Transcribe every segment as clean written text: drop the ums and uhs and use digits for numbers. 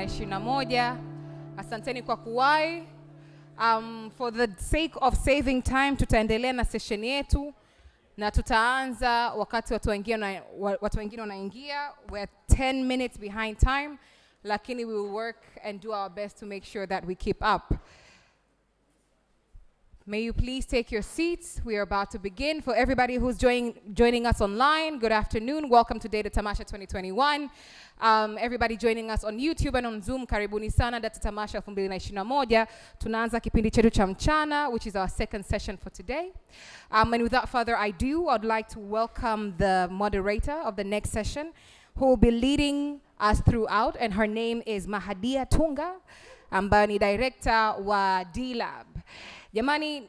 2021. Asanteni kwa kuwai. For the sake of saving time, tutaendelea na session yetu na tutaanza wakati watu wengine wanaingia. We're 10 minutes behind time, lakini we will work and do our best to make sure that we keep up. May you please take your seats. We are about to begin. For everybody who's joining us online, good afternoon. Welcome to Tamasha 2021. Everybody joining us on YouTube and on Zoom, karibuni sana Tamasha 2021. Tunaanza kipindi chetu cha mchana, which is our second session for today. And without further ado, I'd like to welcome the moderator of the next session, who will be leading us throughout, and her name is Mahadia Tunga, ambaye ni director wa dLab. Jamani,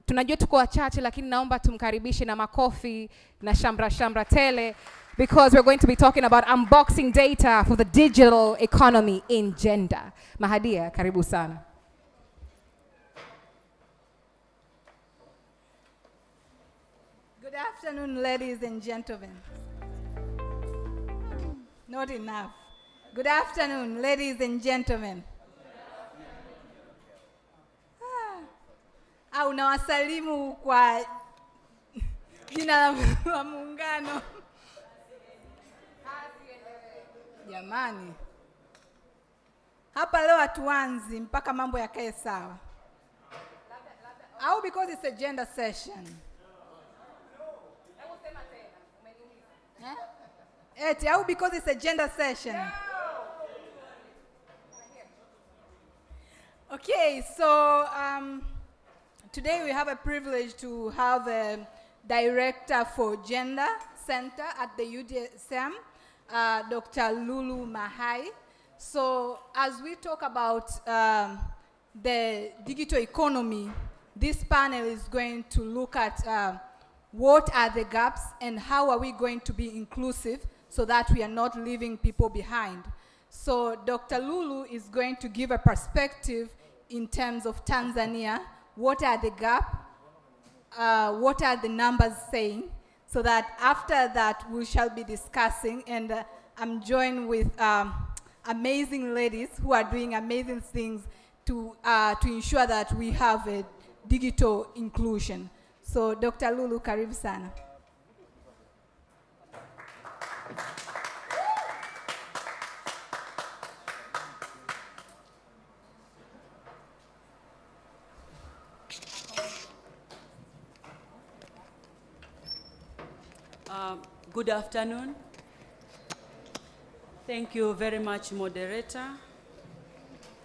tunajua tuko wachache, lakini naomba tumkaribishe na makofi na shambra tele, because we're going to be talking about unboxing data for the digital economy in gender. Mahadia, karibu sana. Good afternoon, ladies and gentlemen. Not enough. Good afternoon, ladies and gentlemen. Au nawasalimu kwa jina la muungano. Jamani, hapa leo hatuanzi mpaka mambo yakae sawa. Au because it's a gender session. Eti, au because it's a gender session. Okay, so today we have a privilege to have a director for Gender Center at the UDSM, Dr. Lulu Mahai. So as we talk about the digital economy, this panel is going to look at what are the gaps and how are we going to be inclusive so that we are not leaving people behind. So Dr. Lulu is going to give a perspective in terms of Tanzania. What are the gaps? What are the numbers saying? So that after that we shall be discussing, and I'm joined with amazing ladies who are doing amazing things to ensure that we have a digital inclusion. So Dr. Lulu, karibu sana. Good afternoon. Thank you very much, moderator.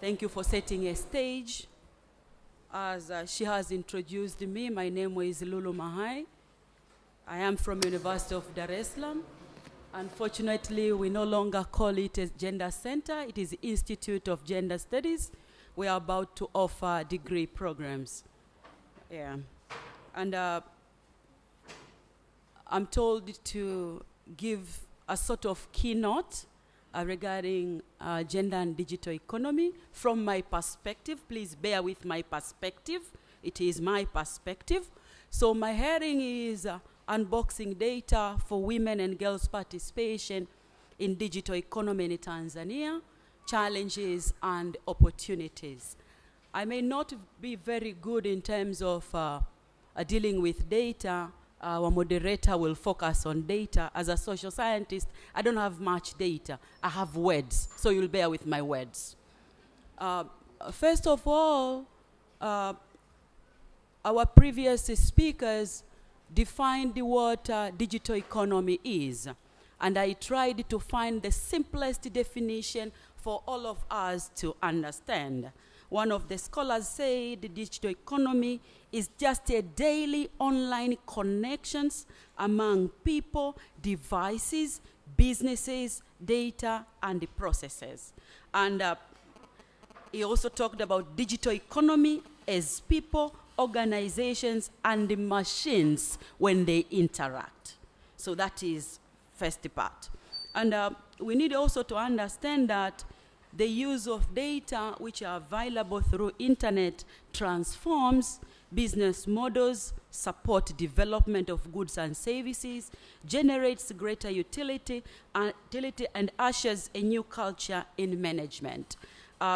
Thank you for setting a stage. As she has introduced me, my name is Lulu Mahai. I am from University of Dar es Salaam. Unfortunately, we no longer call it a gender center. It is Institute of Gender Studies. We are about to offer degree programs. Yeah. And I'm told to give a sort of keynote regarding gender and digital economy from my perspective. Please bear with my perspective. It is my perspective. So my heading is unboxing data for women and girls' participation in digital economy in Tanzania, challenges and opportunities. I may not be very good in terms of dealing with data. Our moderator will focus on data. As a social scientist, I don't have much data. I have words, so you'll bear with my words. First of all, our previous speakers defined what digital economy is. And I tried to find the simplest definition for all of us to understand. One of the scholars said the digital economy is just a daily online connections among people, devices, businesses, data, and the processes. And he also talked about digital economy as people, organizations, and the machines when they interact. So that is first part. And we need also to understand that the use of data which are available through internet transforms business models, support development of goods and services, generates greater utility and ushers a new culture in management.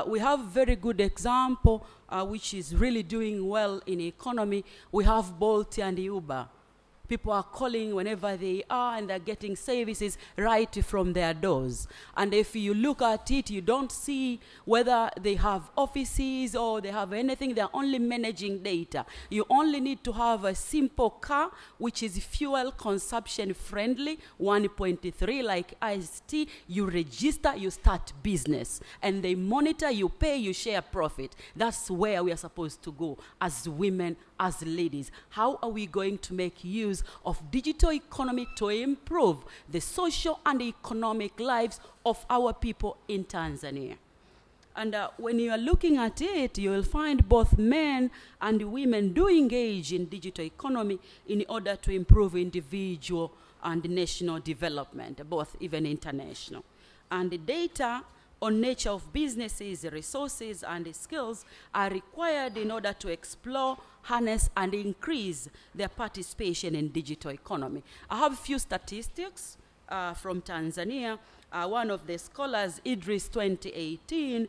We have very good example which is really doing well in the economy. We have Bolt and Uber. People are calling whenever they are, and they're getting services right from their doors. And if you look at it, you don't see whether they have offices or they have anything. They're only managing data. You only need to have a simple car, which is fuel consumption friendly, 1.3 like IST. You register, you start business. And they monitor, you pay, you share profit. That's where we are supposed to go as women, as ladies. How are we going to make use of digital economy to improve the social and economic lives of our people in Tanzania? And when you are looking at it, you will find both men and women do engage in digital economy in order to improve individual and national development, both even international. And the data on nature of businesses, resources, and skills are required in order to explore, harness, and increase their participation in digital economy. I have a few statistics from Tanzania. One of the scholars, Idris 2018,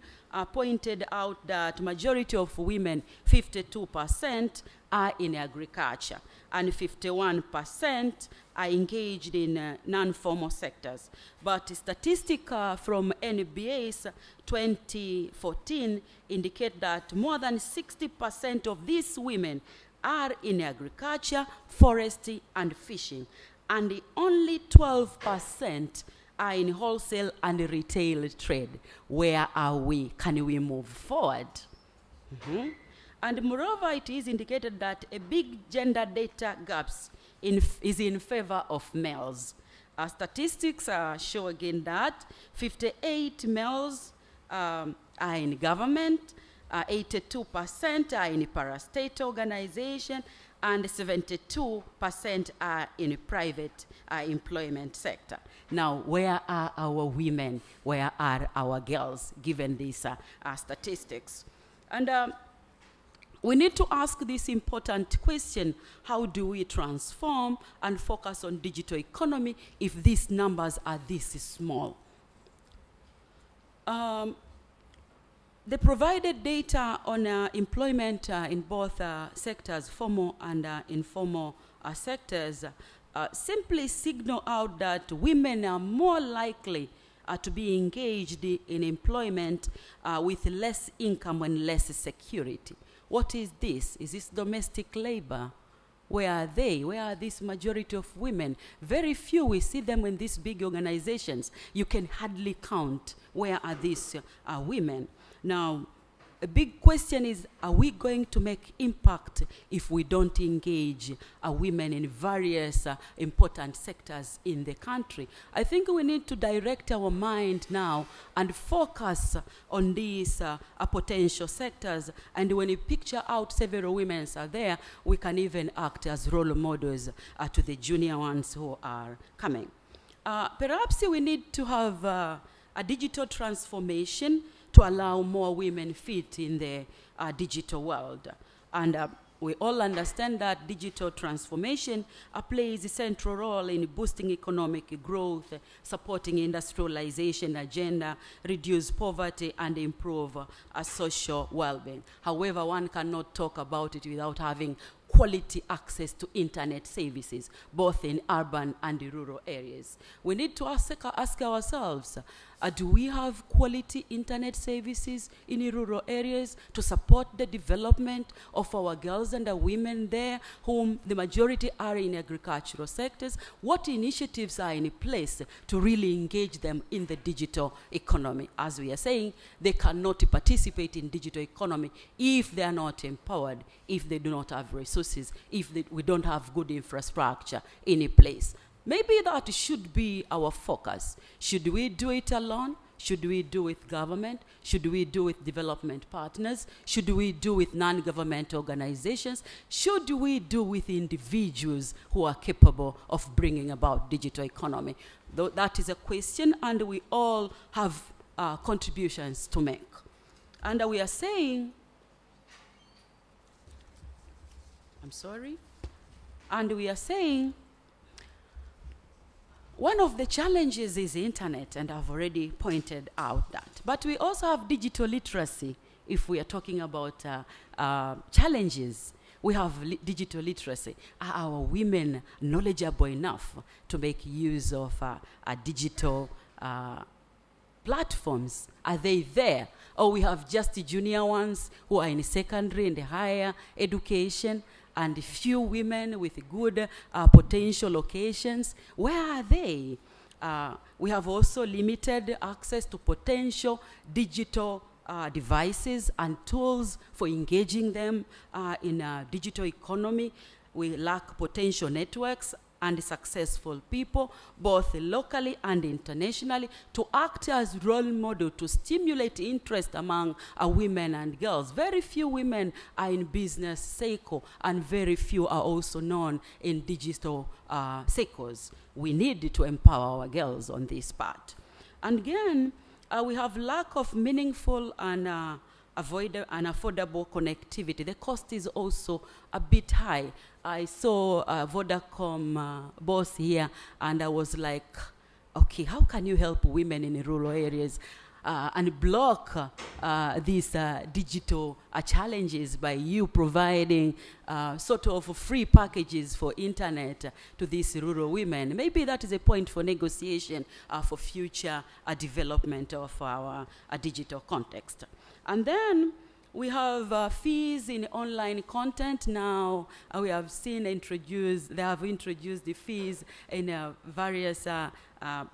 pointed out that majority of women, 52%, are in agriculture, and 51% are engaged in non-formal sectors. But statistic from NBA's 2014 indicate that more than 60% of these women are in agriculture, forestry, and fishing, and only 12% are in wholesale and retail trade. Where are we? Can we move forward? And moreover, it is indicated that a big gender data gaps is in favor of males. Statistics show again that 58 males are in government, 82% are in parastate organization, and 72% are in private employment sector. Now, where are our women? Where are our girls, given these statistics? And we need to ask this important question: how do we transform and focus on digital economy if these numbers are this small? The provided data on employment in both sectors, formal and informal sectors, simply signal out that women are more likely to be engaged in employment with less income and less security. What is this? Is this domestic labor? Where are they? Where are this majority of women? Very few, we see them in these big organizations. You can hardly count where are these women. Now, a big question is, are we going to make impact if we don't engage women in various important sectors in the country? I think we need to direct our mind now and focus on these potential sectors. And when we picture out several women are there, we can even act as role models to the junior ones who are coming. Perhaps we need to have a digital transformation to allow more women fit in the digital world. And we all understand that digital transformation plays a central role in boosting economic growth, supporting industrialization agenda, reduce poverty, and improve social well-being. However, one cannot talk about it without having quality access to internet services, both in urban and rural areas. We need to ask ourselves, do we have quality internet services in rural areas to support the development of our girls and our women there, whom the majority are in agricultural sectors? What initiatives are in place to really engage them in the digital economy? As we are saying, they cannot participate in digital economy if they are not empowered, if they do not have resources, if we don't have good infrastructure in place. Maybe that should be our focus. Should we do it alone? Should we do with government? Should we do with development partners? Should we do with non-government organizations? Should we do with individuals who are capable of bringing about digital economy? Though that is a question, and we all have contributions to make. And we are saying I'm sorry. And we are saying one of the challenges is the internet, and I've already pointed out that. But we also have digital literacy. If we are talking about challenges, we have digital literacy. Are our women knowledgeable enough to make use of digital platforms? Are they there? Or we have just the junior ones who are in secondary and higher education, and few women with good potential locations. Where are they? We have also limited access to potential digital devices and tools for engaging them in a digital economy. We lack potential networks and successful people, both locally and internationally, to act as role model to stimulate interest among women and girls. Very few women are in business circle, and very few are also known in digital circles. We need to empower our girls on this part. And again, we have lack of meaningful and affordable connectivity. The cost is also a bit high. I saw Vodacom boss here, and I was like, okay, how can you help women in rural areas and block these digital challenges by you providing sort of free packages for internet to these rural women? Maybe that is a point for negotiation for future development of our digital context. And then we have fees in online content. Now we have seen they have introduced the fees in various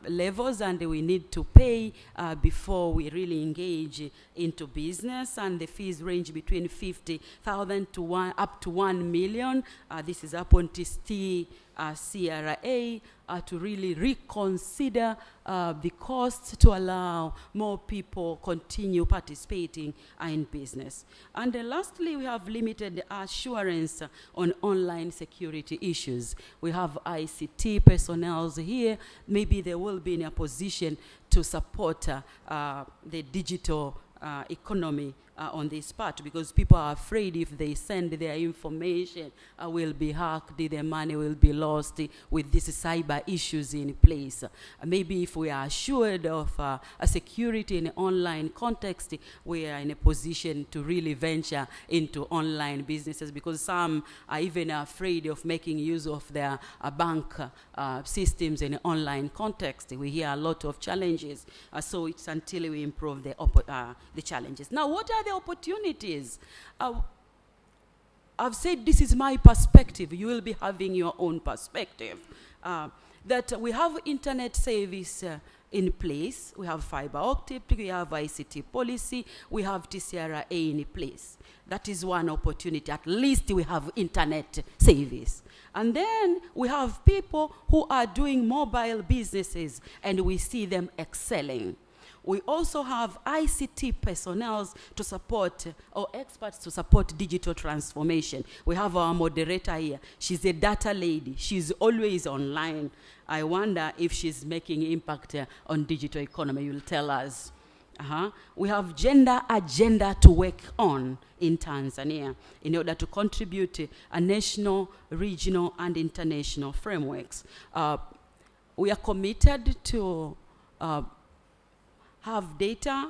levels, and we need to pay before we really engage into business. And the fees range between 50,000 to up to 1 million. This is upon TST CRA to really reconsider the costs to allow more people continue participating in business. And lastly, we have limited assurance on online security issues. We have ICT personnel here. Maybe they will be in a position to support the digital economy on this part, because people are afraid if they send their information will be hacked, their money will be lost with these cyber issues in place. Maybe if we are assured of a security in an online context, we are in a position to really venture into online businesses, because some are even afraid of making use of their bank systems in an online context. We hear a lot of challenges, so it's until we improve the challenges. Now, what are the opportunities? I've said this is my perspective. You will be having your own perspective. That we have internet service in place. We have fiber optic, we have ICT policy, we have TCRA in place. That is one opportunity. At least we have internet service. And then we have people who are doing mobile businesses, and we see them excelling. We also have ICT personnel to support, or experts to support digital transformation. We have our moderator here. She's a data lady. She's always online. I wonder if she's making impact on digital economy. You'll tell us. We have gender agenda to work on in Tanzania in order to contribute to a national, regional, and international frameworks. We are committed to have data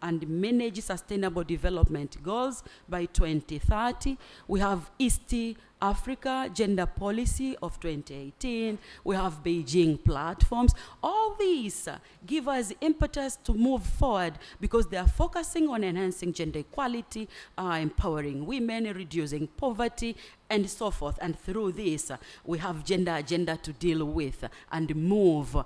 and manage sustainable development goals by 2030. We have East Africa Gender Policy of 2018. We have Beijing platforms. All these give us impetus to move forward, because they are focusing on enhancing gender equality, empowering women, reducing poverty, and so forth. And through this, we have gender agenda to deal with and move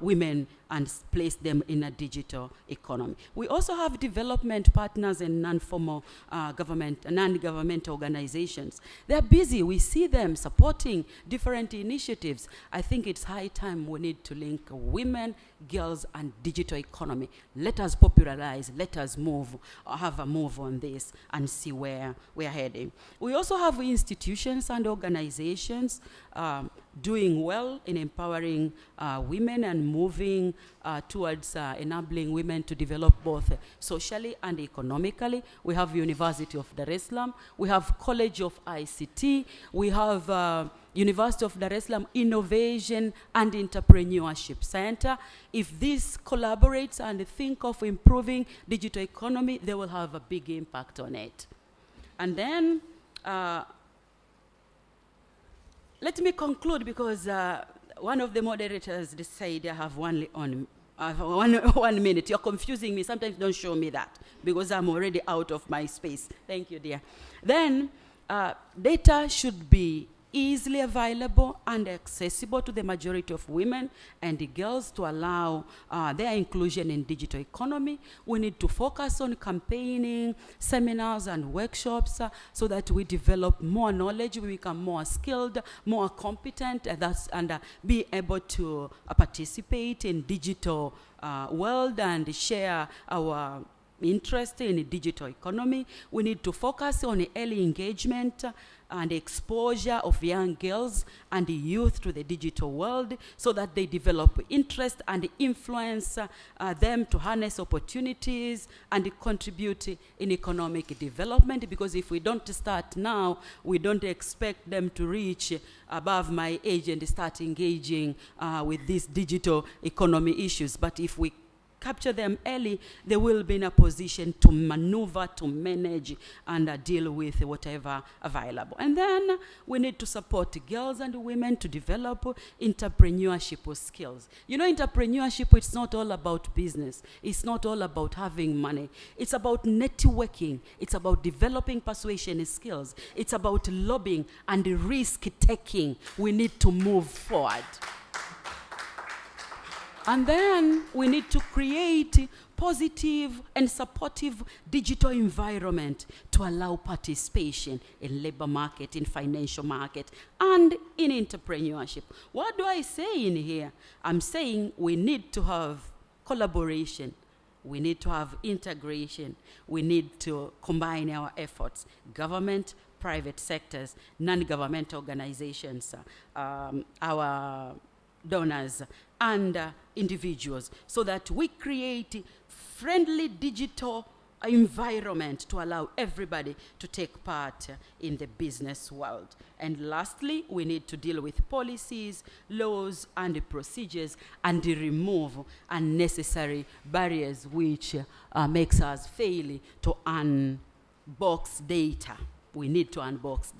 women and place them in a digital economy. We also have development partners and non-formal non-governmental organizations. They're busy. We see them supporting different initiatives. I think it's high time we need to link women, girls, and digital economy. Let us popularize, let us move, have a move on this and see where we're heading. We also have institutions and organizations doing well in empowering women and moving towards enabling women to develop both socially and economically. We have University of Dar es Salaam. We have College of ICT. UD, we have University of Dar es Salaam Innovation and Entrepreneurship Center. If this collaborates and think of improving digital economy, they will have a big impact on it. And then, let me conclude because one of the moderators decided I have one minute. You're confusing me. Sometimes don't show me that because I'm already out of my space. Thank you, dear. Then, data should be easily available and accessible to the majority of women and the girls to allow their inclusion in digital economy. We need to focus on campaigning, seminars and workshops so that we develop more knowledge, we become more skilled, more competent, and be able to participate in digital world and share our interest in the digital economy. We need to focus on early engagement and exposure of young girls and the youth to the digital world so that they develop interest and influence them to harness opportunities and contribute in economic development, because if we don't start now, we don't expect them to reach above my age and start engaging with these digital economy issues. But if we capture them early, they will be in a position to maneuver, to manage, and deal with whatever available. And then we need to support girls and women to develop entrepreneurship skills. You know, entrepreneurship, it's not all about business. It's not all about having money. It's about networking. It's about developing persuasion skills. It's about lobbying and risk-taking. We need to move forward. And then we need to create positive and supportive digital environment to allow participation in labor market, in financial market, and in entrepreneurship. What do I say in here? I'm saying we need to have collaboration. We need to have integration. We need to combine our efforts, government, private sectors, non-governmental organizations, our donors, and individuals, so that we create friendly digital environment to allow everybody to take part in the business world. And lastly, we need to deal with policies, laws, and procedures, and remove unnecessary barriers which makes us fail to unbox data. We need to unbox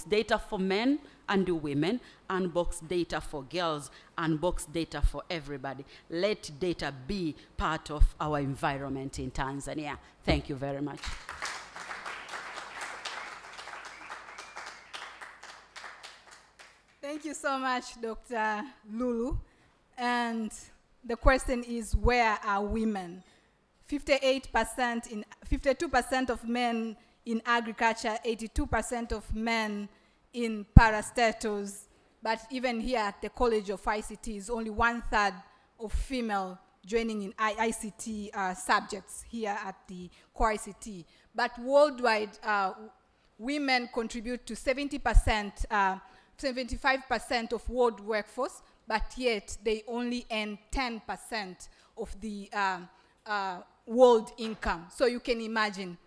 data for men and women, unbox data for girls, unbox data for everybody. Let data be part of our environment in Tanzania. Thank you very much. Thank you so much, Dr. Lulu. And the question is, where are women? 52% of men in agriculture, 82% of men in parastatals, but even here at the College of ICT is only 1/3 of female joining in ICT subjects here at the core ICT. But worldwide, women contribute to 70%, 75% of world workforce, but yet they only earn 10% of the world income. So you can imagine,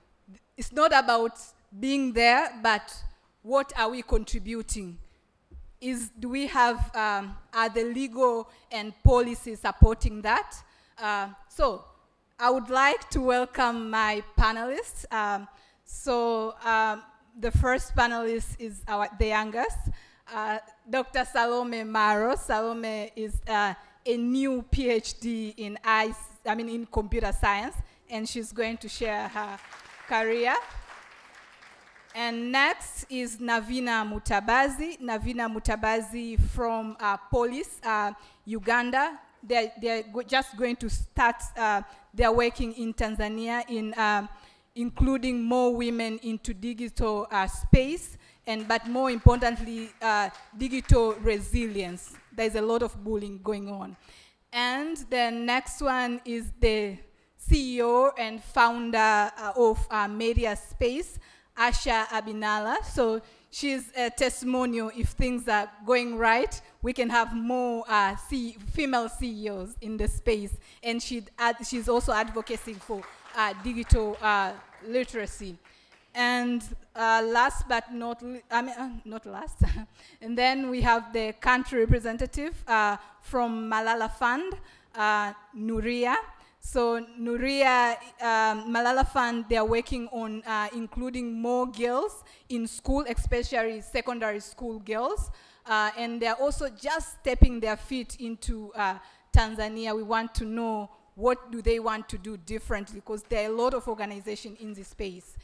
it's not about being there, but what are we contributing? Do we have, are the legal and policies supporting that? So I would like to welcome my panelists. The first panelist is the youngest, Dr. Salome Maro. Salome is a new PhD in computer science, and she's going to share her career. And next is Navina Mutabazi. Navina Mutabazi from Police, Uganda. They're just going to start, they're working in Tanzania in including more women into digital space, but more importantly, digital resilience. There's a lot of bullying going on. And the next one is the CEO and founder of Media Space, Asha Abinala. So she's a testimonial. If things are going right, we can have more female CEOs in the space. And she's also advocating for digital literacy. And last but not, not last, and then we have the country representative from Malala Fund, Nuria. So Nuria, Malala Fund, they are working on including more girls in school, especially secondary school girls. And they're also just stepping their feet into Tanzania. We want to know what do they want to do differently, because there are a lot of organization in this space.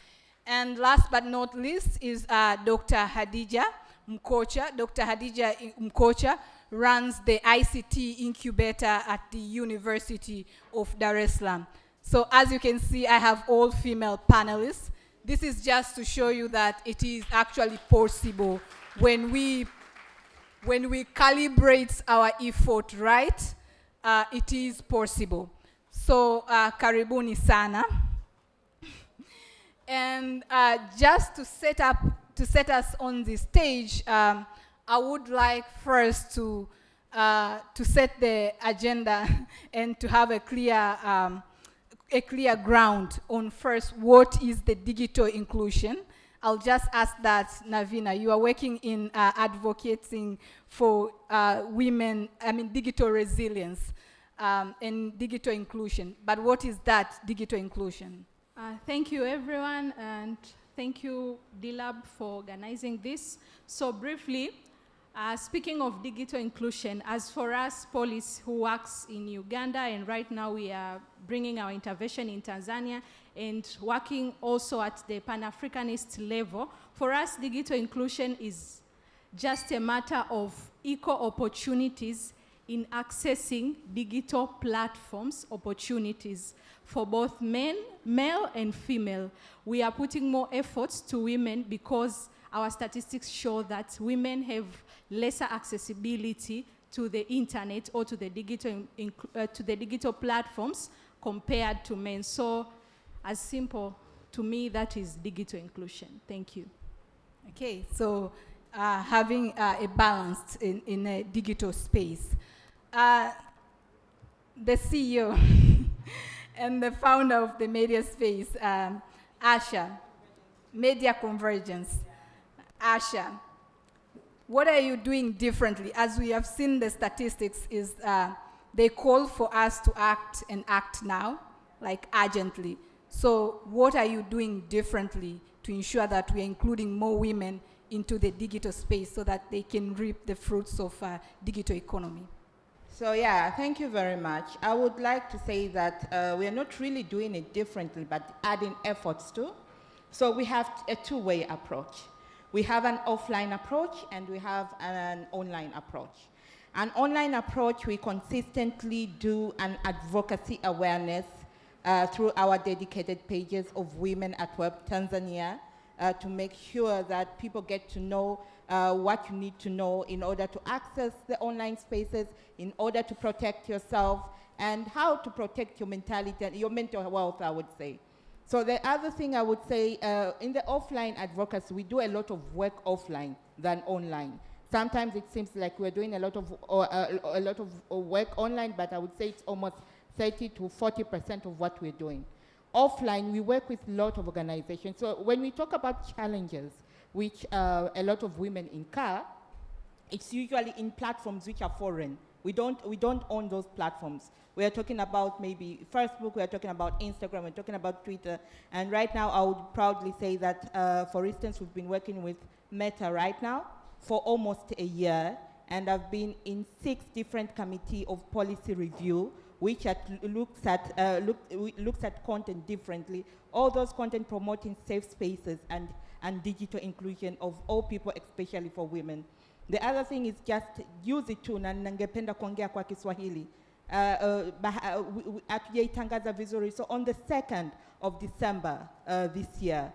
And last but not least is Dr. Hadija Mkocha. Dr. Hadija Mkocha runs the ICT incubator at the University of Dar es Salaam. So as you can see, I have all female panelists. This is just to show you that it is actually possible when we calibrate our effort right, it is possible. So karibuni sana. And just to set us on the stage, I would like first to set the agenda and to have a clear ground on first what is the digital inclusion. I'll just ask that, Navina, you are working in advocating for women, digital resilience and digital inclusion. But what is that digital inclusion? Thank you, everyone, and thank you, dLab, for organizing this. So briefly, speaking of digital inclusion, as for us, Police, who works in Uganda, and right now we are bringing our intervention in Tanzania and working also at the Pan-Africanist level, for us, digital inclusion is just a matter of equal opportunities in accessing digital platforms, opportunities for both men, male and female. We are putting more efforts to women because our statistics show that women have lesser accessibility to the internet or to the digital platforms compared to men. So, as simple, to me, that is digital inclusion. Thank you. Okay, so having a balance in a digital space. The CEO and the founder of the media space, Asha, Media Convergence. Asha, what are you doing differently? As we have seen, the statistics is they call for us to act and act now, like urgently. So what are you doing differently to ensure that we're including more women into the digital space so that they can reap the fruits of digital economy? So yeah, thank you very much. I would like to say that we are not really doing it differently, but adding efforts too. So we have a two-way approach. We have an offline approach and we have an online approach. An online approach, we consistently do an advocacy awareness through our dedicated pages of Women at Work Tanzania to make sure that people get to know what you need to know in order to access the online spaces, in order to protect yourself, and how to protect your mentality and your mental health, I would say. So the other thing I would say, in the offline advocacy, we do a lot of work offline than online. Sometimes it seems like we're doing a lot of work online, but I would say it's almost 30 to 40% of what we're doing. Offline, we work with a lot of organizations. So when we talk about challenges, which a lot of women incur, it's usually in platforms which are foreign. We don't own those platforms. We are talking about maybe Facebook, we are talking about Instagram, we're talking about Twitter. And right now, I would proudly say that, for instance, we've been working with Meta right now for almost a year. And I've been in 6 different committees of policy review, which looks at content differently. All those content promoting safe spaces and digital inclusion of all people, especially for women. The other thing is just use it too, na ningependa kuongea kwa Kiswahili. Hatujaitangaza vizuri. So on the 2nd of December this year,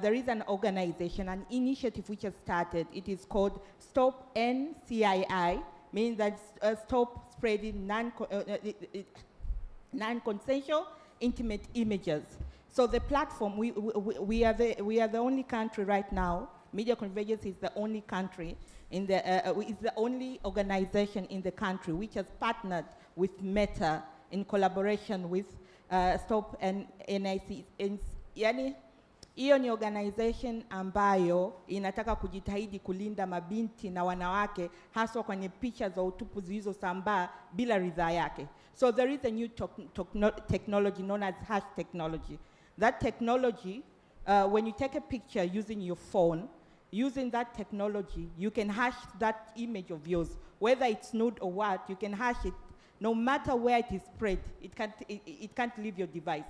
there is an organization, an initiative which has started. It is called Stop NCII, meaning that stop spreading non-consensual intimate images. So the platform, we are the only country right now. Media Convergence is the only country is the only organization in the country which has partnered with Meta in collaboration with Stop and NIC. Hiyo ni organization ambayo inataka kujitahidi kulinda mabinti na wanawake haswa kwenye picha za utupu zilizosambaa bila ridhaa yake. So there is a new technology known as hash technology. That technology, when you take a picture using your phone, using that technology, you can hash that image of yours. Whether it's nude or what, you can hash it. No matter where it is spread, it can't leave your device.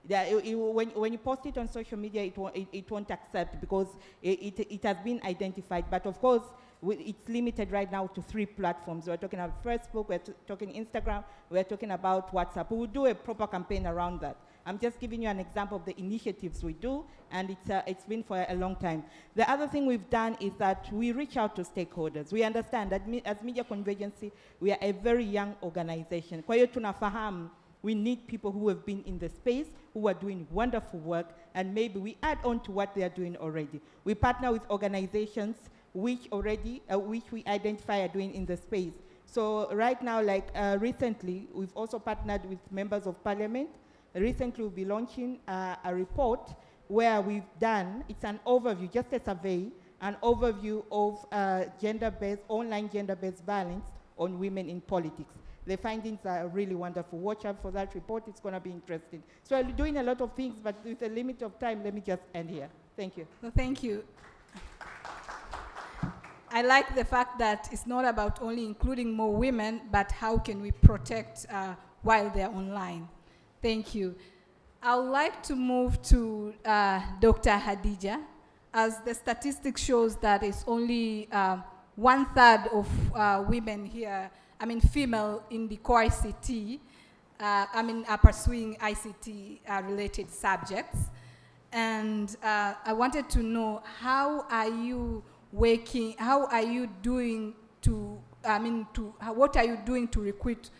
When you post it on social media, it won't accept because it has been identified. But of course, it's limited right now to 3 platforms. We're talking about Facebook, we're talking Instagram, we're talking about WhatsApp. We will do a proper campaign around that. I'm just giving you an example of the initiatives we do, and it's been for a long time. The other thing we've done is that we reach out to stakeholders. We understand that as Media Convergency, we are a very young organization. Kwa hiyo tunafahamu, we need people who have been in the space, who are doing wonderful work, and maybe we add on to what they are doing already. We partner with organizations which we identify are doing in the space. So right now, like recently, we've also partnered with members of parliament. Recently, we'll be launching a report where we've done, it's an overview, just a survey, an overview of online gender-based violence on women in politics. The findings are really wonderful. Watch out for that report, it's gonna be interesting. So I'm doing a lot of things, but with a limit of time, let me just end here. Thank you. Well, thank you. I like the fact that it's not about only including more women, but how can we protect while they're online. Thank you. I would like to move to Dr. Hadija, as the statistics shows that it's only 1/3 of women here, female in the core ICT, are pursuing ICT related subjects. And I wanted to know, what are you doing to recruit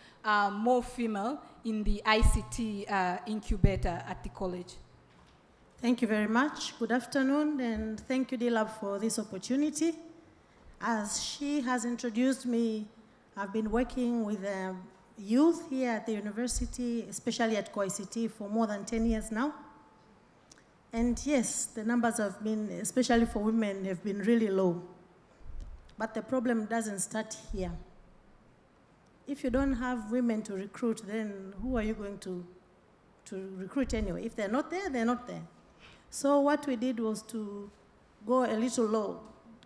more female in the ICT incubator at the college? Thank you very much. Good afternoon, and thank you, dLab, for this opportunity. As she has introduced me, I've been working with youth here at the university, especially at CoICT, for more than 10 years now. And yes, the numbers have been, especially for women, have been really low. But the problem doesn't start here. If you don't have women to recruit, then who are you going to recruit anyway? If they're not there, they're not there. So what we did was to go a little low,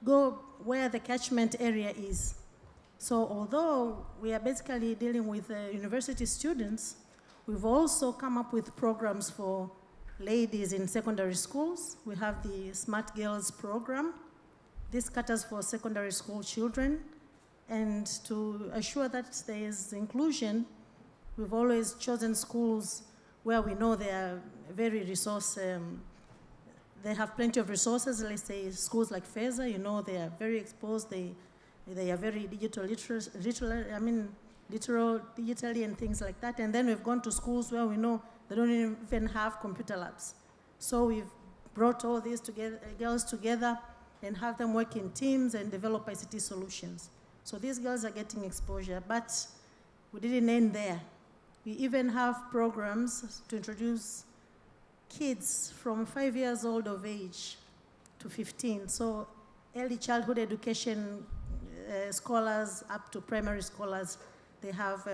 go where the catchment area is. So although we are basically dealing with university students, we've also come up with programs for ladies in secondary schools. We have the Smart Girls program. This caters for secondary school children. And to assure that there is inclusion, we've always chosen schools where we know they are very they have plenty of resources. Let's say schools like Feza, they are very exposed, they are very literal digitally and things like that. And then we've gone to schools where we know they don't even have computer labs. So we've brought all these girls together and have them work in teams and develop ICT solutions. So these girls are getting exposure, but we didn't end there. We even have programs to introduce kids from 5 years old of age to 15. So early childhood education scholars up to primary scholars, they have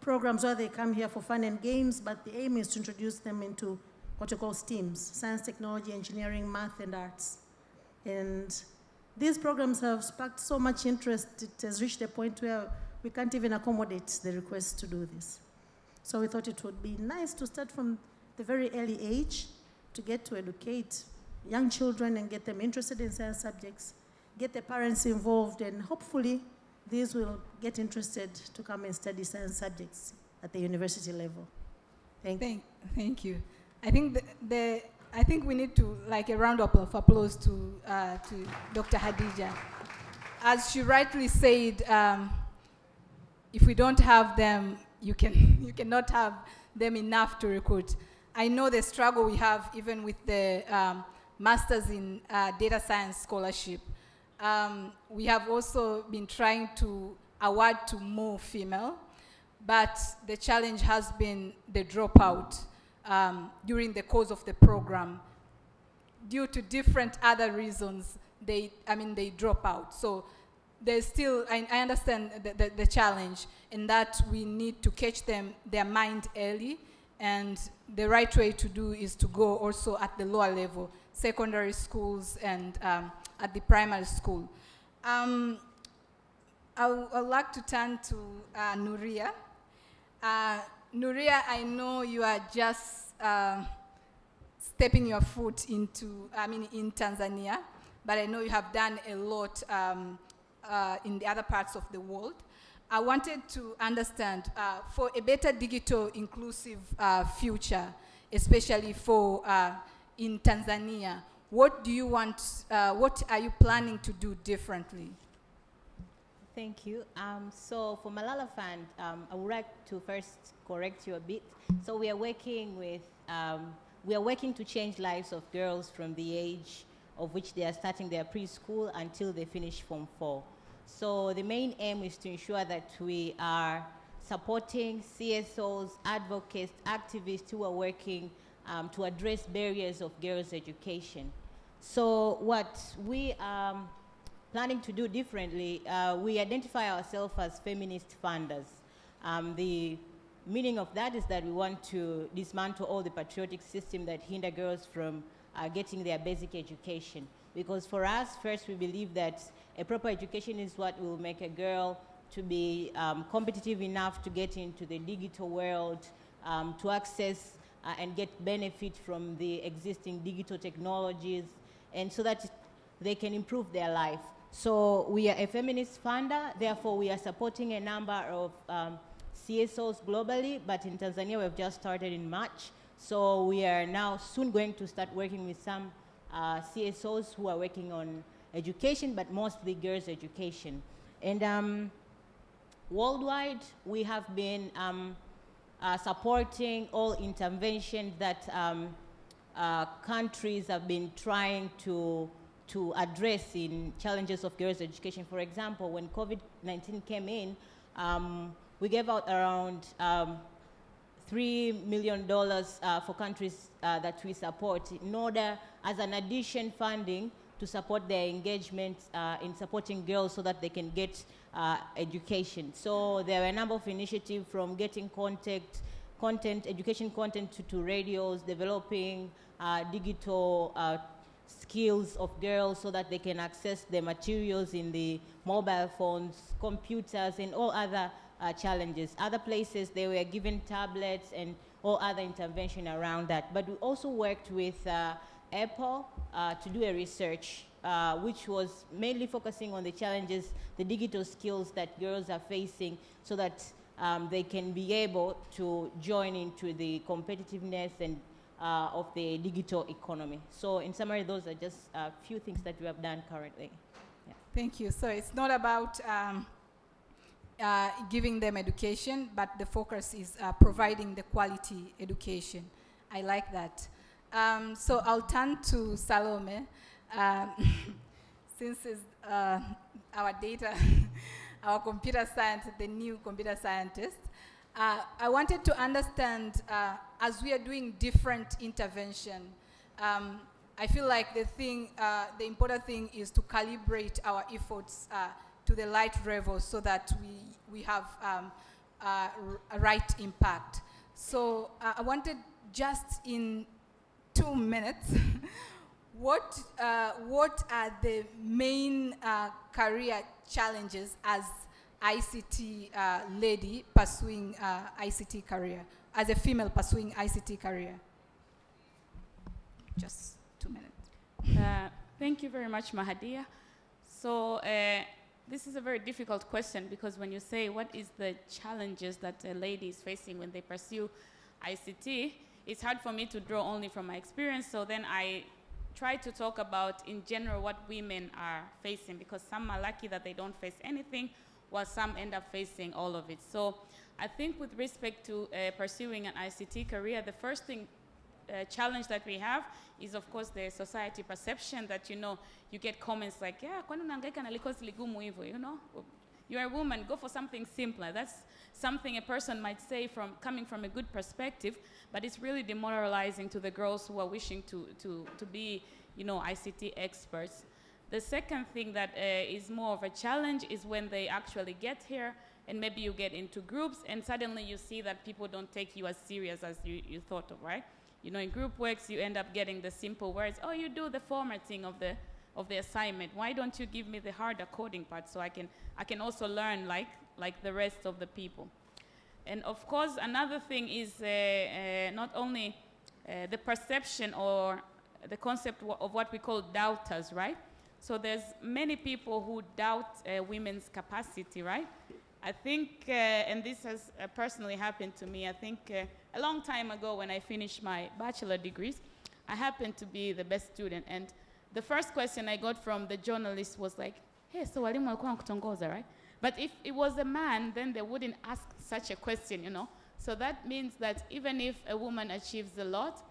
programs where they come here for fun and games, but the aim is to introduce them into what we call STEAMs, science, technology, engineering, math, and arts. And these programs have sparked so much interest, it has reached a point where we can't even accommodate the request to do this. So we thought it would be nice to start from the very early age to get to educate young children and get them interested in science subjects, get the parents involved, and hopefully these will get interested to come and study science subjects at the university level. Thank you. I think we need to a round of applause to Dr. Hadija. As she rightly said, if we don't have them, you cannot have them enough to recruit. I know the struggle we have even with the Masters in Data Science Scholarship. We have also been trying to award to more female, but the challenge has been the dropout during the course of the program. due to different other reasons, they drop out. So there's still, I understand the challenge in that we need to catch their mind early, and the right way to do is to go also at the lower level, secondary schools and at the primary school. I would like to turn to Nuria. Nuria, I know you are just stepping your foot in Tanzania, but I know you have done a lot in the other parts of the world. I wanted to understand, for a better digital inclusive future, especially for in Tanzania, what do you want, what are you planning to do differently? Thank you. So for Malala Fund, I would like to first correct you a bit. So we are working to change lives of girls from the age of which they are starting their preschool until they finish Form 4. So the main aim is to ensure that we are supporting CSOs, advocates, activists who are working to address barriers of girls' education. So what we are planning to do differently, we identify ourselves as feminist funders. The meaning of that is that we want to dismantle all the patriotic system that hinder girls from getting their basic education. Because for us, first, we believe that a proper education is what will make a girl to be competitive enough to get into the digital world, to access and get benefit from the existing digital technologies, and so that they can improve their life. So we are a feminist funder, therefore we are supporting a number of CSOs globally, but in Tanzania we've just started in March. So we are now soon going to start working with some CSOs who are working on education, but mostly girls' education. And worldwide, we have been supporting all interventions that countries have been trying to address in challenges of girls' education. For example, when COVID-19 came in, we gave out around $3 million for countries that we support in order, as an addition funding, to support their engagement in supporting girls so that they can get education. So there were a number of initiatives, from getting education content to radios, developing digital skills of girls so that they can access the materials in the mobile phones, computers, and all other challenges. Other places, they were given tablets and all other intervention around that. But we also worked with Apple to do a research which was mainly focusing on the challenges, the digital skills that girls are facing, so that they can be able to join into the competitiveness and of the digital economy. So in summary, those are just a few things that we have done currently. Yeah. Thank you. So it's not about giving them education, but the focus is providing the quality education. I like that. So I'll turn to Salome, since it's our data, our computer science, the new computer scientist. I wanted to understand, as we are doing different intervention, I feel like the important thing is to calibrate our efforts to the right level so that we have a right impact. So I wanted, just in 2 minutes, what are the main career challenges as ICT lady pursuing ICT career, as a female pursuing ICT career? Just 2 minutes. Thank you very much, Mahadia. So this is a very difficult question, because when you say what is the challenges that a lady is facing when they pursue ICT, it's hard for me to draw only from my experience. So then I try to talk about in general what women are facing, because some are lucky that they don't face anything, while some end up facing all of it. So I think with respect to pursuing an ICT career, the first thing challenge that we have is, of course, the society perception that, you know, you get comments like, yeah, kwani unahangaika na likosi ligumu hivyo, you know? You're a woman, go for something simpler. That's something a person might say coming from a good perspective, but it's really demoralizing to the girls who are wishing to be ICT experts. The second thing that is more of a challenge is when they actually get here and maybe you get into groups and suddenly you see that people don't take you as serious as you thought of, right? In group works, you end up getting the simple words, oh, you do the formatting of the assignment. Why don't you give me the harder coding part so I can also learn like the rest of the people? And of course, another thing is not only the perception or the concept of what we call doubters, right? So there's many people who doubt women's capacity, right? I think, and this has personally happened to me, I think a long time ago when I finished my bachelor degrees, I happened to be the best student. And the first question I got from the journalist was like, hey, so walimu walikuwa wanakutongoza, right? But if it was a man, then they wouldn't ask such a question, So that means that even if a woman achieves a lot,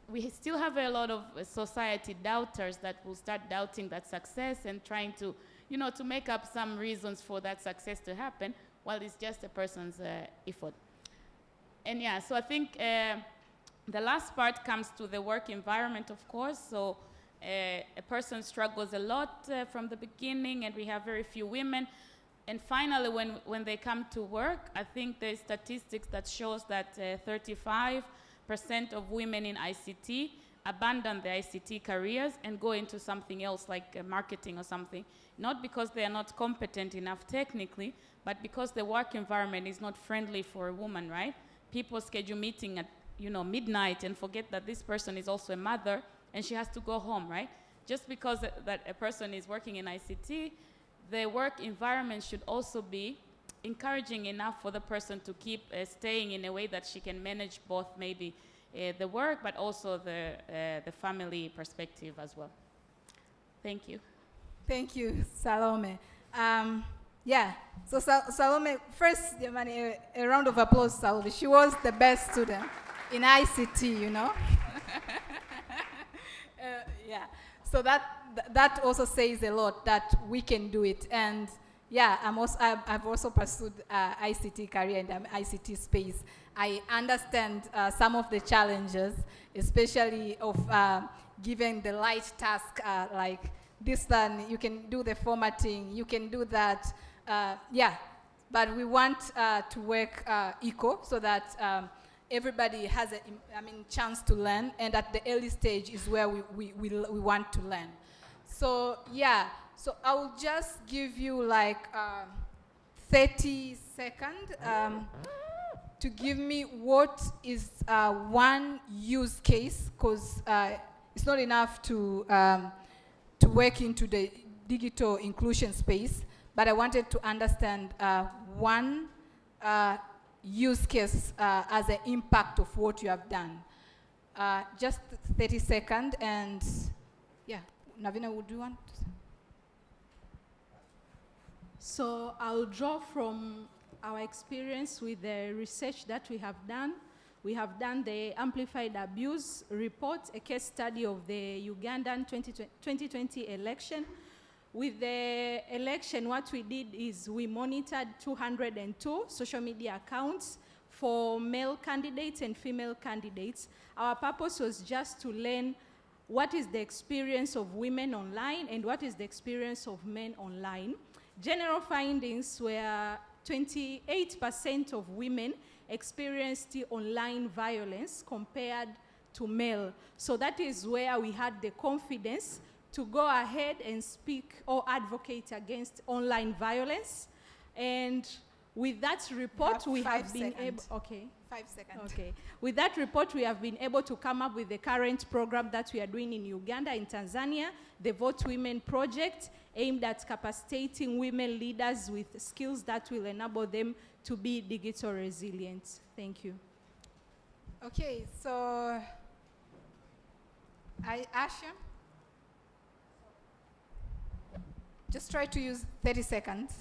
we still have a lot of society doubters that will start doubting that success and trying to, to make up some reasons for that success to happen, while it's just a person's effort. And yeah, so I think the last part comes to the work environment, of course. So a person struggles a lot from the beginning, and we have very few women. And finally, when they come to work, I think there's statistics that shows that 35% of women in ICT abandon their ICT careers and go into something else like marketing or something, not because they are not competent enough technically, but because the work environment is not friendly for a woman, right? People schedule meeting at midnight and forget that this person is also a mother and she has to go home, right? Just because that a person is working in ICT, the work environment should also be encouraging enough for the person to keep staying in a way that she can manage both maybe the work, but also the family perspective as well. Thank you. Thank you, Salome. Yeah, so Salome, first, a round of applause, Salome. She was the best student in ICT, Yeah, so that also says a lot that we can do it. And yeah, I've also pursued ICT career in the ICT space. I understand some of the challenges, especially of given the light task like this one. You can do the formatting, you can do that. Yeah, but we want to work equal so that everybody has a chance to learn, and at the early stage is where we want to learn. So yeah, so I will just give you like 30 seconds to give me what is one use case, because it's not enough to work into the digital inclusion space, but I wanted to understand one use case as an impact of what you have done. Just 30 seconds, and yeah, Navina, would you want to say? So I'll draw from our experience with the research that we have done. We have done the Amplified Abuse Report, a case study of the Ugandan 2020 election. With the election, what we did is we monitored 202 social media accounts for male candidates and female candidates. Our purpose was just to learn what is the experience of women online and what is the experience of men online. General findings were 28% of women experienced online violence compared to male. So that is where we had the confidence to go ahead and speak or advocate against online violence. And with that report, we have been able, 5 seconds. Okay. With that report, we have been able to come up with the current program that we are doing in Uganda, in Tanzania, the Vote Women Project, aimed at capacitating women leaders with skills that will enable them to be digital resilient. Thank you. Okay, so Asha, just try to use 30 seconds.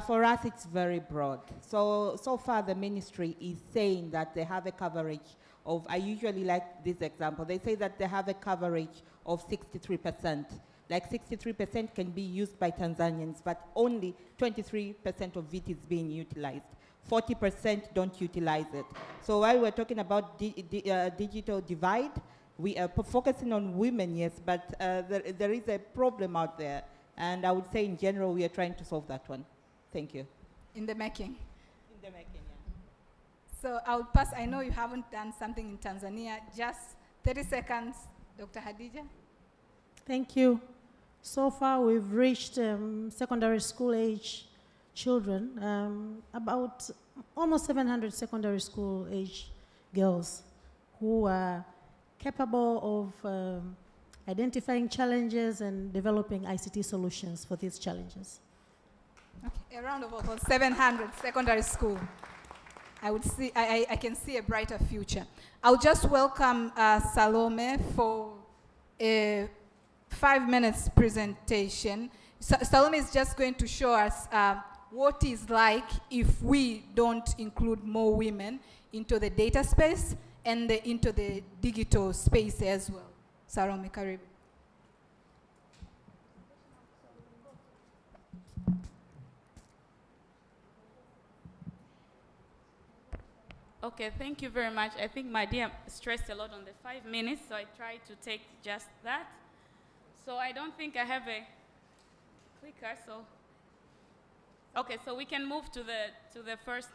For us, it's very broad. So far, the ministry is saying that they have a coverage of, I usually like this example, they say that they have a coverage of 63%. Like 63% can be used by Tanzanians, but only 23% of it is being utilized. 40% don't utilize it. So while we're talking about digital divide, we are focusing on women, yes, but there is a problem out there. And I would say in general, we are trying to solve that one. Thank you. In the making. In the making, yeah. So I'll pass. I know you haven't done something in Tanzania. Just 30 seconds, Dr. Hadija. Thank you. So far, we've reached secondary school age children, about almost 700 secondary school age girls who are capable of identifying challenges and developing ICT solutions for these challenges. Okay, a round of applause. 700 secondary school. I can see a brighter future. I'll just welcome Salome for a 5 minutes presentation. Salome is just going to show us what it's like if we don't include more women into the data space and into the digital space as well. Salome, karibu. Okay, thank you very much. I think my dear stressed a lot on the 5 minutes, so I tried to take just that. So I don't think I have a clicker, so. Okay, so we can move to the first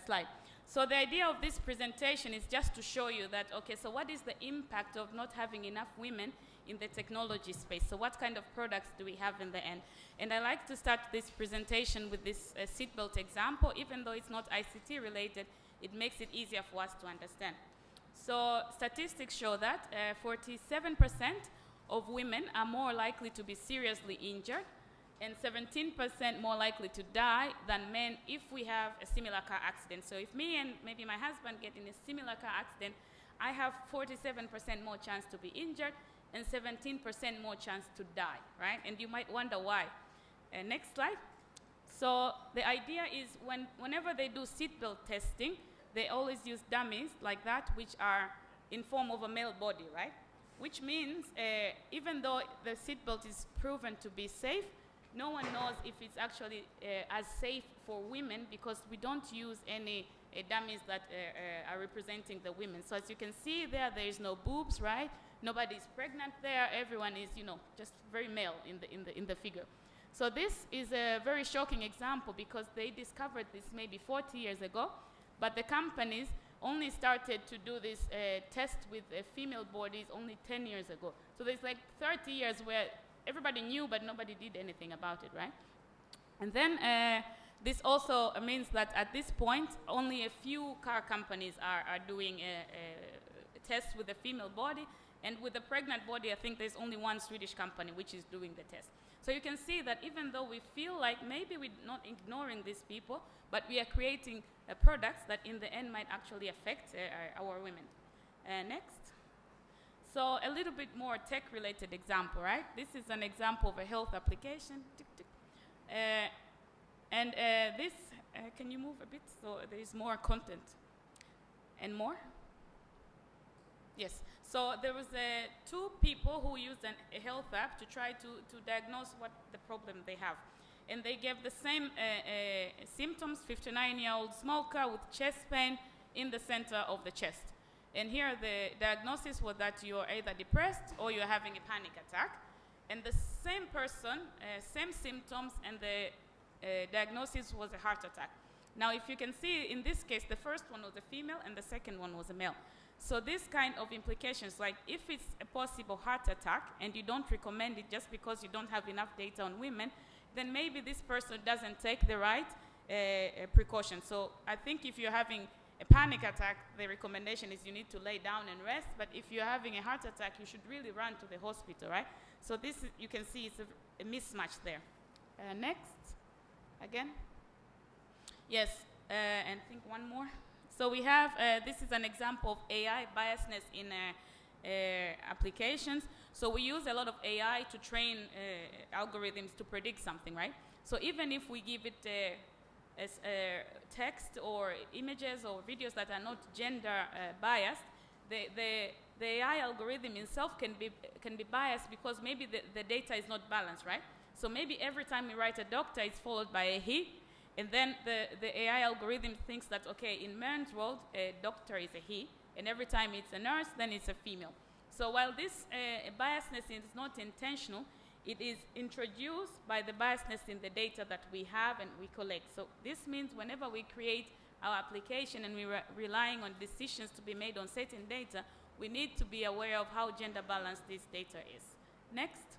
slide. So the idea of this presentation is just to show you that, okay, so what is the impact of not having enough women in the technology space? So what kind of products do we have in the end? And I like to start this presentation with this seatbelt example. Even though it's not ICT related, it makes it easier for us to understand. So statistics show that 47% of women are more likely to be seriously injured and 17% more likely to die than men if we have a similar car accident. So if me and maybe my husband get in a similar car accident, I have 47% more chance to be injured and 17% more chance to die, right? And you might wonder why. Next slide. So the idea is whenever they do seatbelt testing, they always use dummies like that, which are in form of a male body, right? Which means even though the seatbelt is proven to be safe, no one knows if it's actually as safe for women because we don't use any dummies that are representing the women. So as you can see there is no boobs, right? Nobody's pregnant there. Everyone is, just very male in the figure. So this is a very shocking example because they discovered this maybe 40 years ago, but the companies only started to do this test with female bodies only 10 years ago. So there's like 30 years where everybody knew, but nobody did anything about it, right? And then this also means that at this point, only a few car companies are doing a test with a female body, and with a pregnant body, I think there's only one Swedish company which is doing the test. So you can see that even though we feel like maybe we're not ignoring these people, but we are creating products that in the end might actually affect our women. Next. So a little bit more tech-related example, right? This is an example of a health application. Tick, tick. This, can you move a bit so there is more content? And more? Yes. So there was two people who used a health app to try to diagnose what the problem they have. And they gave the same symptoms, 59-year-old smoker with chest pain in the center of the chest. And here the diagnosis was that you're either depressed or you're having a panic attack. And the same person, same symptoms, and the diagnosis was a heart attack. Now, if you can see, in this case, the first one was a female and the second one was a male. So this kind of implications, like if it's a possible heart attack and you don't recommend it just because you don't have enough data on women, then maybe this person doesn't take the right precautions. So I think if you're having a panic attack, the recommendation is you need to lay down and rest. But if you're having a heart attack, you should really run to the hospital, right? So this, you can see, it's a mismatch there. Next, again. Yes, and I think one more. So we have, this is an example of AI biasness in applications. So we use a lot of AI to train algorithms to predict something, right? So even if we give it as text or images or videos that are not gender biased, the AI algorithm itself can be biased because maybe the data is not balanced, right? So maybe every time we write a doctor, it's followed by a he, and then the AI algorithm thinks that, okay, in men's world, a doctor is a he, and every time it's a nurse, then it's a female. So while this biasness is not intentional, it is introduced by the biasness in the data that we have and we collect. So this means whenever we create our application and we're relying on decisions to be made on certain data, we need to be aware of how gender balanced this data is. Next.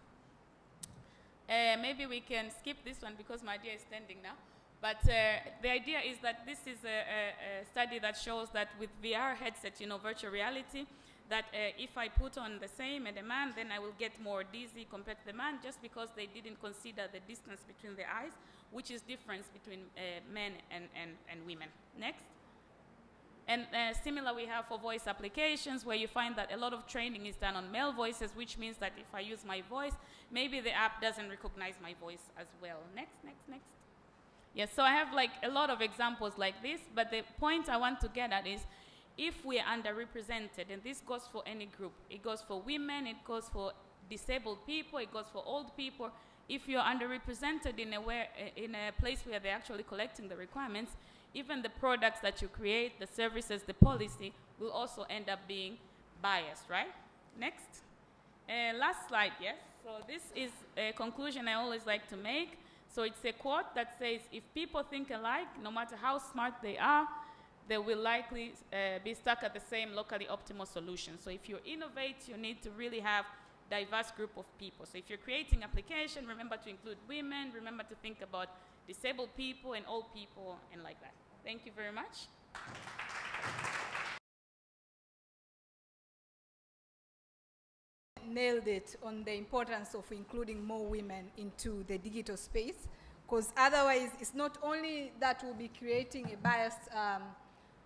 Maybe we can skip this one because my idea is standing now. But the idea is that this is a study that shows that with VR headsets, virtual reality, that if I put on the same and a man, then I will get more dizzy compared to the man, just because they didn't consider the distance between the eyes, which is difference between men and women. Next. And similar we have for voice applications, where you find that a lot of training is done on male voices, which means that if I use my voice, maybe the app doesn't recognize my voice as well. Next. Yes, so I have like a lot of examples like this, but the point I want to get at is if we are underrepresented, and this goes for any group, it goes for women, it goes for disabled people, it goes for old people. If you're underrepresented in a place where they're actually collecting the requirements, even the products that you create, the services, the policy, will also end up being biased, right? Next. Last slide, yes. So this is a conclusion I always like to make. So it's a quote that says, if people think alike, no matter how smart they are, they will likely be stuck at the same locally optimal solution. So if you innovate, you need to really have diverse group of people. So if you're creating application, remember to include women, remember to think about disabled people and old people and like that. Thank you very much. Nailed it on the importance of including more women into the digital space, because otherwise it's not only that we'll be creating a biased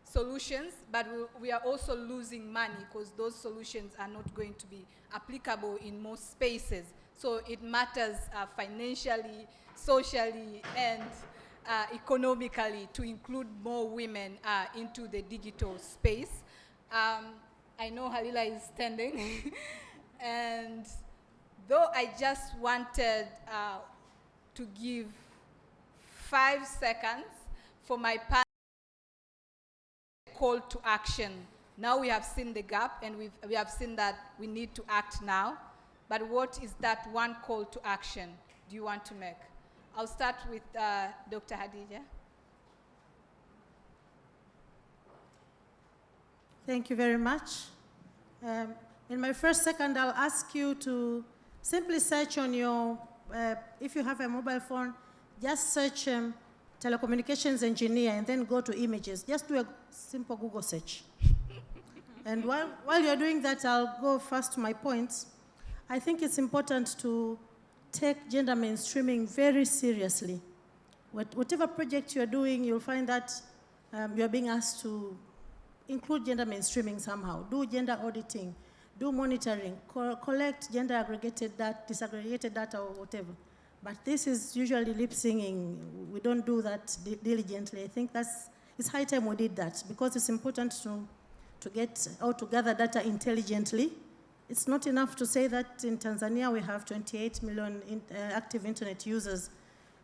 solutions, but we are also losing money because those solutions are not going to be applicable in most spaces. So it matters financially, socially, and economically to include more women into the digital space. I know Halila is standing. And though I just wanted to give 5 seconds for my call to action. Now we have seen the gap and we have seen that we need to act now. But what is that one call to action do you want to make? I'll start with Dr. Hadija. Thank you very much. In my first second, I'll ask you to simply search on your, if you have a mobile phone, just search telecommunications engineer and then go to images. Just do a simple Google search. And while you're doing that, I'll go first to my points. I think it's important to take gender mainstreaming very seriously. Whatever project you're doing, you'll find that you're being asked to include gender mainstreaming somehow. Do gender auditing, do monitoring, collect gender aggregated data, disaggregated data or whatever. But this is usually lip singing. We don't do that diligently. I think it's high time we did that because it's important to get out to gather data intelligently. It's not enough to say that in Tanzania we have 28 million active internet users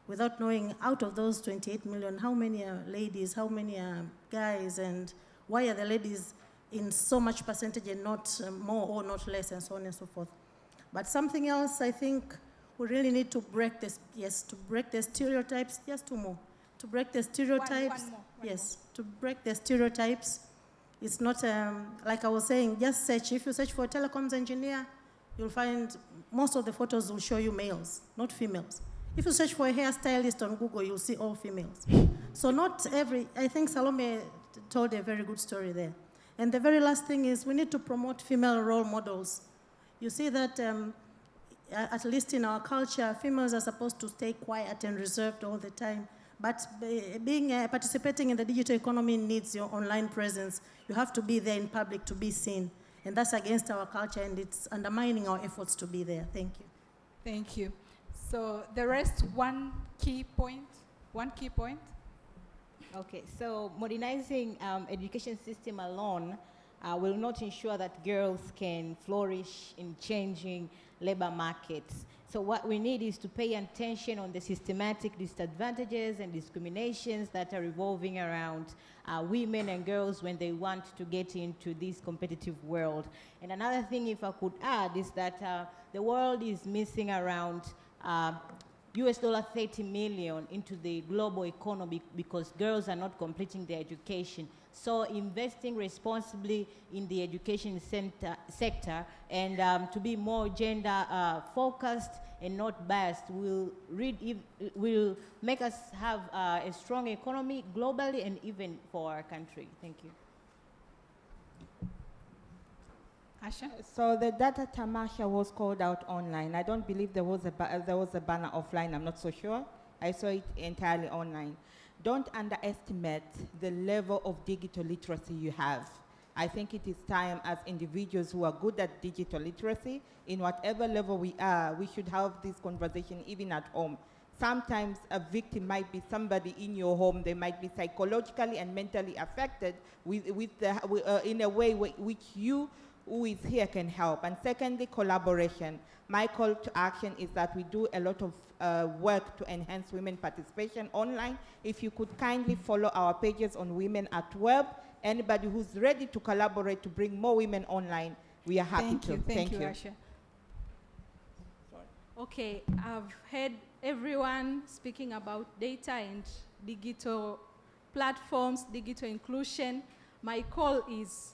without knowing out of those 28 million, how many are ladies, how many are guys, and why are the ladies in so much percentage and not more or not less, and so on and so forth. But something else I think we really need to break this, to break the stereotypes, just two more. To break the stereotypes, to break the stereotypes. It's not, like I was saying, just search. If you search for a telecoms engineer, you'll find most of the photos will show you males, not females. If you search for a hairstylist on Google, you'll see all females. So not every, I think Salome told a very good story there. And the very last thing is we need to promote female role models. You see that, at least in our culture, females are supposed to stay quiet and reserved all the time. But participating in the digital economy needs your online presence. You have to be there in public to be seen. And that's against our culture, and it's undermining our efforts to be there. Thank you. Thank you. So the rest, one key point. Okay, so modernizing education system alone will not ensure that girls can flourish in changing labor markets. So what we need is to pay attention on the systematic disadvantages and discriminations that are revolving around women and girls when they want to get into this competitive world. And another thing, if I could add, is that the world is missing around US $30 million into the global economy because girls are not completing their education. So investing responsibly in the education sector and to be more gender focused and not biased will make us have a strong economy globally and even for our country. Thank you. Asha? So the data Tamasha was called out online. I don't believe there was a banner offline. I'm not so sure. I saw it entirely online. Don't underestimate the level of digital literacy you have. I think it is time as individuals who are good at digital literacy, in whatever level we are, we should have this conversation even at home. Sometimes a victim might be somebody in your home. They might be psychologically and mentally affected in a way which you who is here can help. And secondly, collaboration. My call to action is that we do a lot of work to enhance women participation online. If you could kindly follow our pages on Women at Web, anybody who's ready to collaborate to bring more women online, we are happy to. Thank you, Asha. Okay, I've heard everyone speaking about data and digital platforms, digital inclusion. My call is,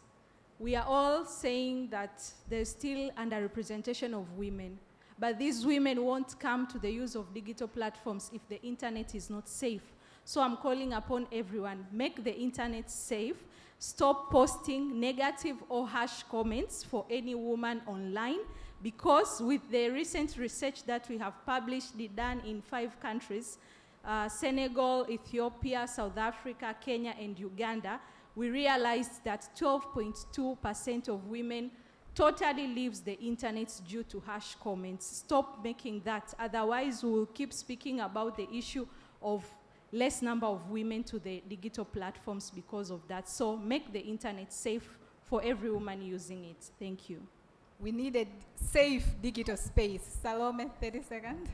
we are all saying that there's still underrepresentation of women, but these women won't come to the use of digital platforms if the internet is not safe. So I'm calling upon everyone, make the internet safe, stop posting negative or harsh comments for any woman online, because with the recent research that we have published, done in 5 countries, Senegal, Ethiopia, South Africa, Kenya, and Uganda, we realized that 12.2% of women totally leaves the internet due to harsh comments. Stop making that, otherwise we will keep speaking about the issue of less number of women to the digital platforms because of that. So make the internet safe for every woman using it. Thank you. We need a safe digital space. Salome, 30 seconds.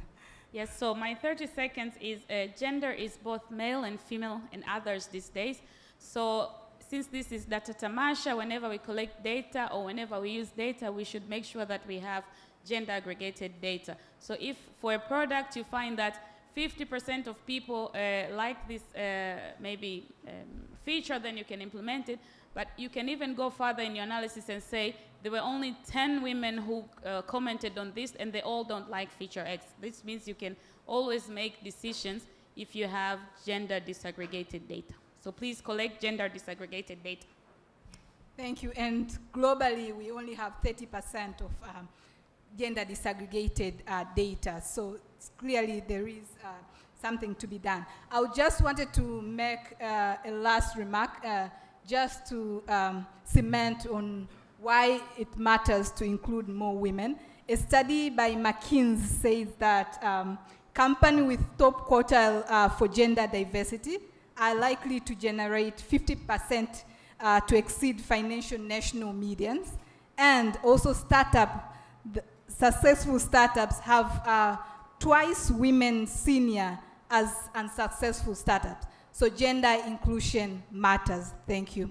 Yes, so my 30 seconds is gender is both male and female and others these days. So since this is data Tamasha, whenever we collect data or whenever we use data, we should make sure that we have gender aggregated data. So if for a product you find that 50% of people like this feature, then you can implement it. But you can even go further in your analysis and say there were only 10 women who commented on this and they all don't like feature X. This means you can always make decisions if you have gender disaggregated data. So please collect gender disaggregated data. Thank you. And globally, we only have 30% of gender disaggregated data. So clearly there is something to be done. I just wanted to make a last remark just to cement on why it matters to include more women. A study by McKinsey says that companies with top quartile for gender diversity are likely to generate 50% to exceed financial national medians. And also successful startups have twice women senior as unsuccessful startups. So gender inclusion matters. Thank you.